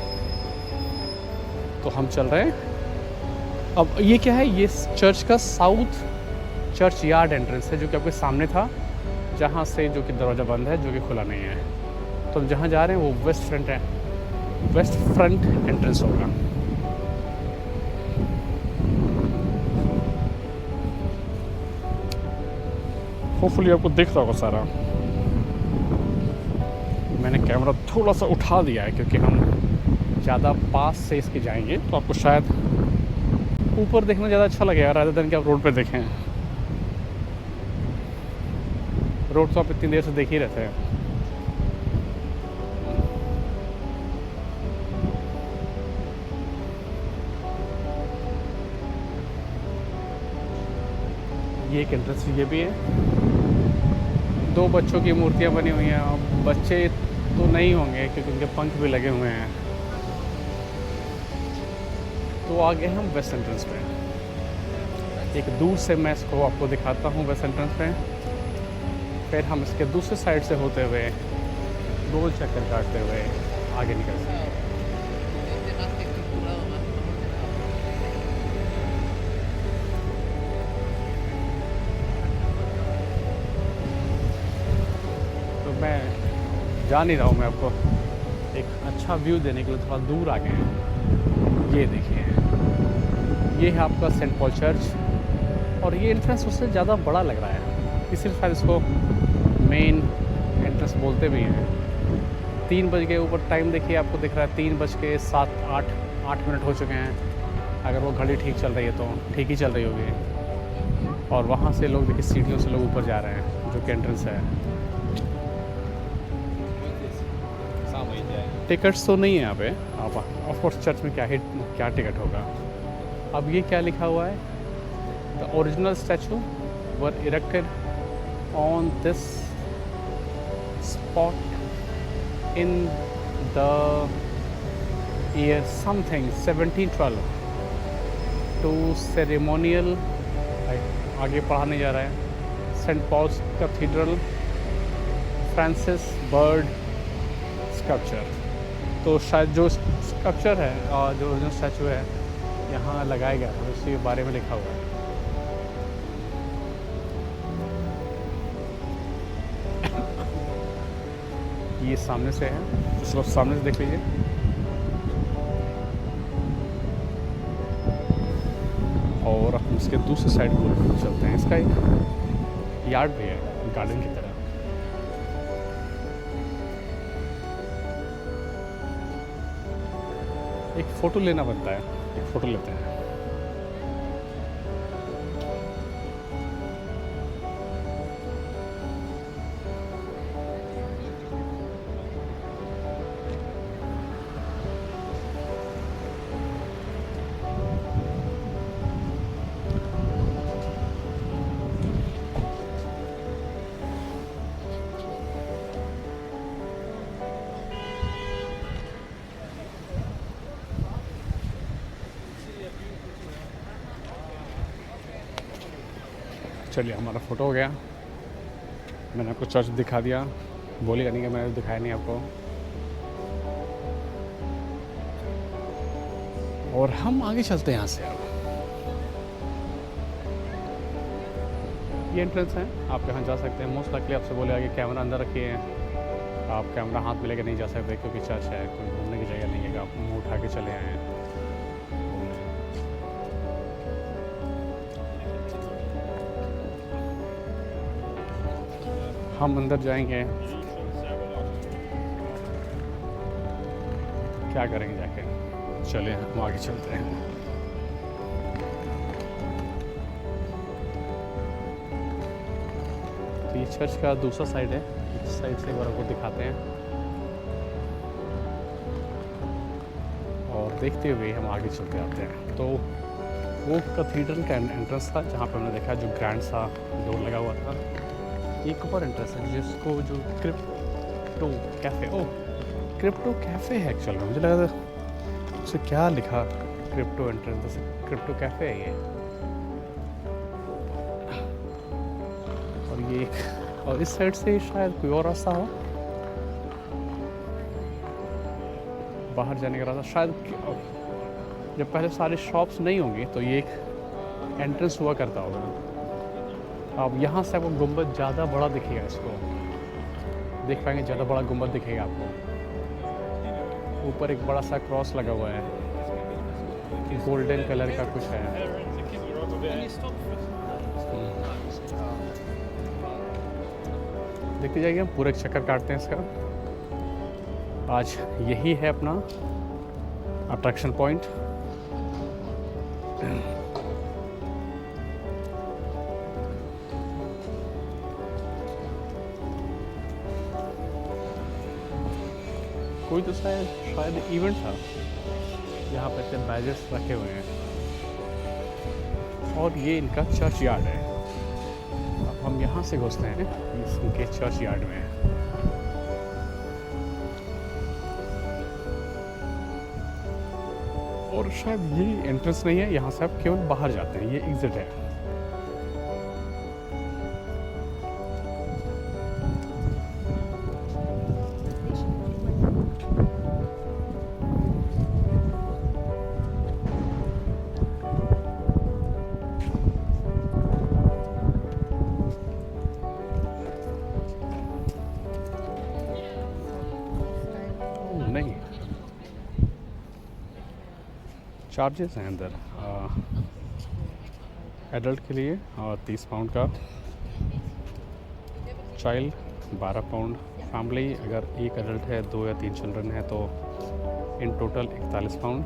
तो हम चल रहे हैं। अब ये क्या है, ये चर्च का साउथ चर्च यार्ड एंट्रेंस है जो कि आपके सामने था, जहाँ से जो कि दरवाज़ा बंद है, जो कि खुला नहीं है। तो हम जहाँ जा रहे हैं वो वेस्ट फ्रंट एंट्रेंस होगा। होपफुली आपको दिख रहा होगा सारा। मैंने कैमरा थोड़ा सा उठा दिया है क्योंकि हम ज़्यादा पास से इसके जाएंगे तो आपको शायद ऊपर देखना ज़्यादा अच्छा लगेगा रादर देन कि आप रोड पे देखें। रोड तो आप इतनी देर से देख ही रहते हैं। ये एक एंट्रेंस ये भी है। 2 बच्चों की मूर्तियाँ बनी हुई हैं। अब बच्चे तो नहीं होंगे क्योंकि उनके पंख भी लगे हुए हैं। तो आगे हम वेस्ट एंट्रेंस पे। एक दूर से मैं इसको आपको दिखाता हूँ वेस्ट एंट्रेंस पे, फिर हम इसके दूसरे साइड से होते हुए गोल चक्कर काटते हुए आगे निकलते हैं। तो मैं जा नहीं रहा हूँ, मैं आपको एक अच्छा व्यू देने के लिए थोड़ा दूर आ गए हैं। ये देखिए, ये है आपका सेंट पॉल चर्च और ये एंट्रेंस उससे ज़्यादा बड़ा लग रहा है, इसीलिए शायद इसको मेन एंट्रेंस बोलते भी हैं। 3 बज गए, ऊपर टाइम देखिए, आपको दिख रहा है 3:07 हो चुके हैं। अगर वो घड़ी ठीक चल रही है तो ठीक ही चल रही होगी। और वहाँ से लोग देखिए सीढ़ियों से लोग ऊपर जा रहे हैं, जो कि एंट्रेंस है। टिकट्स तो नहीं है यहाँ पे। आप ऑफकोर्स चर्च में क्या टिकट होगा। अब ये क्या लिखा हुआ है, the original statue were erected on this spot in the year something 1712 to ceremonial, आगे पढ़ा नहीं जा रहा है, Saint Paul's Cathedral Francis Bird sculpture. तो शायद जो स्कल्पचर है और जो स्टैचू है यहाँ लगाया गया है, उसी के बारे में लिखा हुआ है। ये सामने से है, तो सिर्फ सामने से देख लीजिए। और हम इसके दूसरे साइड को चलते हैं। इसका एक यार्ड भी है गार्डन की तरह। एक फ़ोटो लेना बनता है, एक फ़ोटो लेते हैं। चलिए, हमारा फ़ोटो हो गया। मैंने आपको चर्च दिखा दिया, बोलिएगा नहीं कि मैंने दिखाया नहीं आपको। और हम आगे चलते हैं यहाँ से। अब ये एंट्रेंस है, आप यहाँ जा सकते हैं। मोस्ट लाइकली आपसे बोलेगा कि कैमरा अंदर रखिए, आप कैमरा हाथ में लेकर नहीं जा सकते क्योंकि चर्च है, कोई घूमने की जगह नहीं है कि आप मुँह उठा के चले आए हैं। हम अंदर जाएंगे, क्या करेंगे जाके। चले हम आगे चलते हैं। तो ये चर्च का दूसरा साइड है, इस साइड से एक बार आपको दिखाते हैं। और देखते हुए हम आगे चलते आते हैं। तो वो कैथीड्रल का एंट्रेंस था जहाँ पर हमने देखा जो ग्रैंड सा डोर लगा हुआ था। एक और एंट्रेंस है जिसको जो क्रिप्टो कैफ़े, क्रिप्टो कैफ़े है एक्चुअल में। मुझे लगा था उसे क्या लिखा, क्रिप्टो एंट्रेंस, क्रिप्टो कैफ़े है ये। और ये और इस साइड से शायद कोई और रास्ता हो बाहर जाने का रास्ता शायद। जब पहले सारी शॉप्स नहीं होंगी तो ये एक एंट्रेंस हुआ करता होगा। अब यहाँ से आपको गुंबद ज़्यादा बड़ा दिखेगा, इसको देख पाएंगे, ज़्यादा बड़ा गुंबद दिखेगा आपको। ऊपर एक बड़ा सा क्रॉस लगा हुआ है, गोल्डन कलर का कुछ है। देखते जाइए, हम पूरा एक चक्कर काटते हैं इसका। आज यही है अपना अट्रैक्शन पॉइंट। कोई तो शायद इवेंट था, यहाँ पर ऐसे बैजेस रखे हुए हैं और ये इनका चर्च यार्ड है। अब हम यहाँ से घुसते हैं, इनके चर्च यार्ड में। और शायद ये एंट्रेंस नहीं है, यहाँ से आप केवल बाहर जाते हैं, ये एग्जिट है। नहीं, चार्जेस हैं अंदर एडल्ट के लिए 30 पाउंड का, चाइल्ड 12 पाउंड, फैमिली अगर एक एडल्ट है 2 या 3 चिल्ड्रन है तो इन टोटल 41 पाउंड,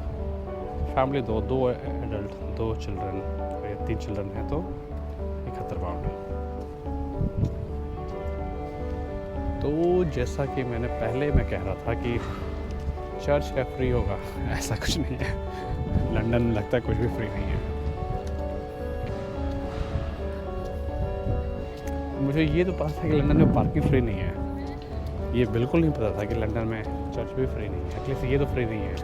फैमिली दो एडल्ट 2 चिल्ड्रन या 3 चिल्ड्रन है तो 71 पाउंड। तो जैसा कि मैंने पहले मैं कह रहा था कि चर्च का फ्री होगा, ऐसा कुछ नहीं है। लंदन में लगता है कुछ भी फ्री नहीं है। मुझे ये तो पता था कि लंदन में पार्किंग फ्री नहीं है, ये बिल्कुल नहीं पता था कि लंदन में चर्च भी फ्री नहीं है। एटलीस्ट ये तो फ्री नहीं है।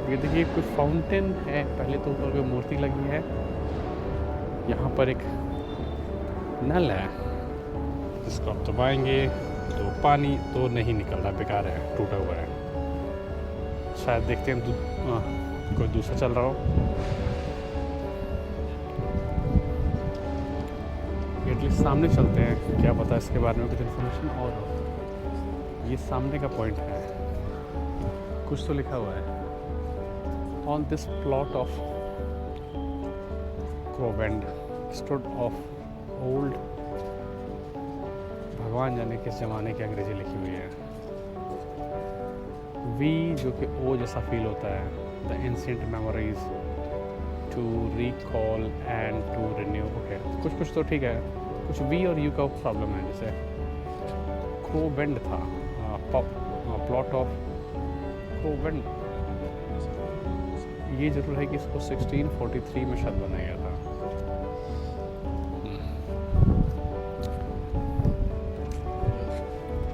ये देखिए कोई फाउंटेन है, पहले तो ऊपर कोई मूर्ति लगी है, यहाँ पर एक नल है, इसको आप दबाएंगे तो पानी तो नहीं निकल रहा, बेकार है, टूटा हुआ है। शायद देखते हैं कोई दूसरा चल रहा हो। एटलीस्ट सामने चलते हैं, क्या पता इसके बारे में कुछ इन्फॉर्मेशन और हो। ये सामने का पॉइंट है, कुछ तो लिखा हुआ है, on this plot of crowned stood of old, भगवान जाने किस ज़माने की अंग्रेजी लिखी हुई है। वी जो कि ओ जैसा फील होता है, the ancient memories to recall and to renew. Okay, कुछ तो ठीक है, कुछ वी और यू का प्रॉब्लम है। जैसे क्रोवेंड था, प्लॉट ऑफ क्रोवेंड, ये जरूर है कि इसको 1643 में शायद बनाया गया था।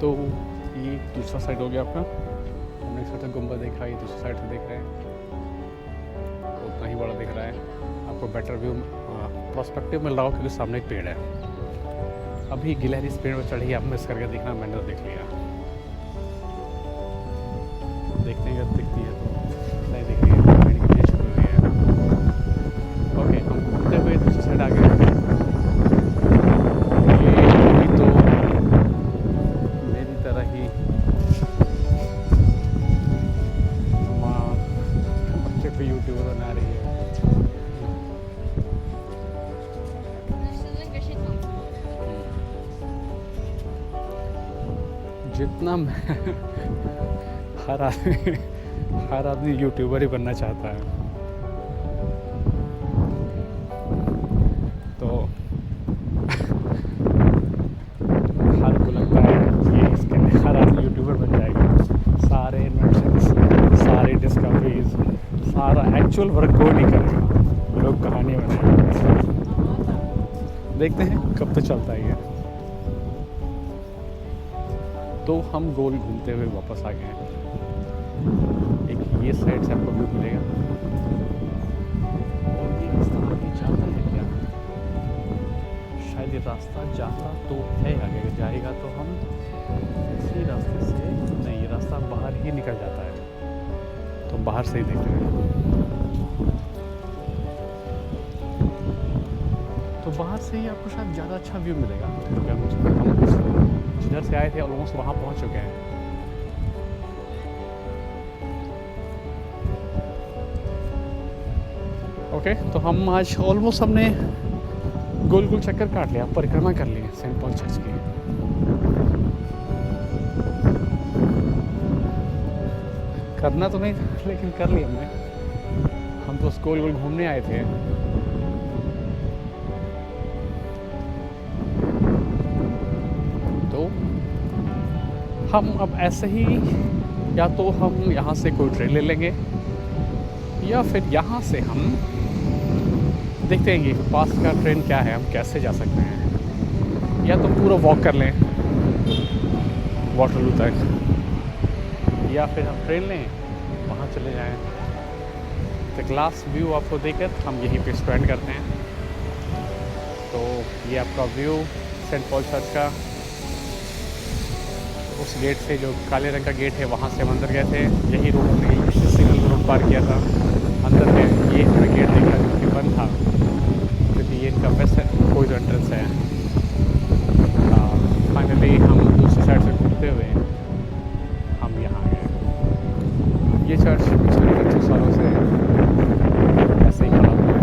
तो ये दूसरा साइड हो गया आपका। हमने एक साइड से गुम्बद देखा, ये दूसरी साइड से देख रहे हैं, उतना ही बड़ा दिख रहा है। आपको बेटर व्यू प्रोस्पेक्टिव मिल रहा हो क्योंकि सामने एक पेड़ है। अभी गिलहरी इस पेड़ पर चढ़ी, आप मिस करके देखना, मैंने तो देख लिया। देखते हैं अगर दिखती है तो, नहीं दिख रही है, मैंने की छुपी हुई है। ओके, हम घूमते हुए दूसरी साइड आ गए। जितना मैं हर आदमी यूट्यूबर ही बनना चाहता है, तो हर को लगता है कि इसके हर आदमी यूट्यूबर बन जाएगा। सारे इन्वेंशंस, सारी डिस्कवरीज, सारा एक्चुअल वर्क कोई नहीं करेगा, लोग कहानियाँ बनाएंगे। देखते हैं कब तक चलता है ये। तो हम गोल घूमते हुए वापस आ गए हैं। एक ये साइड से आपको व्यू मिलेगा, और ये रास्ता आगे जाता है क्या? शायद ये रास्ता जाता तो है आगे, अगर जाएगा तो हम इसी रास्ते से नहीं, ये रास्ता बाहर ही निकल जाता है, तो बाहर से ही देख रहे हैं। तो बाहर से ही आपको शायद ज़्यादा अच्छा व्यू मिलेगा, क्योंकि हम जिधर से आए थे ऑलमोस्ट वहाँ पहुँच चुके हैं। ओके, तो हम आज ऑलमोस्ट हमने गोल गोल चक्कर काट लिया, परिक्रमा कर ली सेंट पॉल चर्च की। करना तो नहीं था लेकिन कर लिया हमने। हम तो गोल गोल घूमने आए थे। तो हम अब ऐसे ही, या तो हम यहाँ से कोई ट्रेन ले लेंगे या फिर यहाँ से हम देखते हैं कि पास का ट्रेन क्या है, हम कैसे जा सकते हैं, या तो पूरा वॉक कर लें वाटरलू तक, या फिर हम ट्रेन लें वहाँ चले जाएं। तो ग्लास व्यू आपको देकर हम यहीं पे स्पेंड करते हैं। तो ये आपका व्यू सेंट पॉल चर्च का, उस गेट से, जो काले रंग का गेट है, वहाँ से हम अंदर गए थे। यही रोड हमने सिंगल रोड पार किया था अंदर है। ये हमें गेट देखा जो कि बंद था, क्योंकि ये इनका वेस्ट कोई तो एंट्रेंस है। फाइनली हम दूसरी साइड से घूमते हुए हम यहाँ आए। ये चर्च पिछले 25 सालों से ऐसे ही खड़ा हुआ है।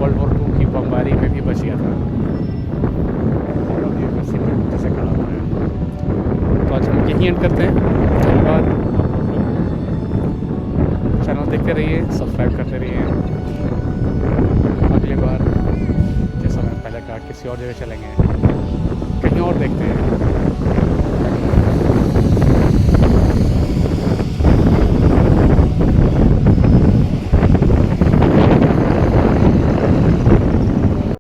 वर्ल्ड वॉर 2 की बमबारी में भी बच गया था और अभी वैसे जैसे खड़ा हुआ है। तो आज हम यहीं एंड करते हैं। धन्यवाद। चैनल देखते रहिए, सब्सक्राइब करते रहिए। अगली बार, जैसा मैं पहले कहा, किसी और जगह चलेंगे, कहीं और देखते हैं।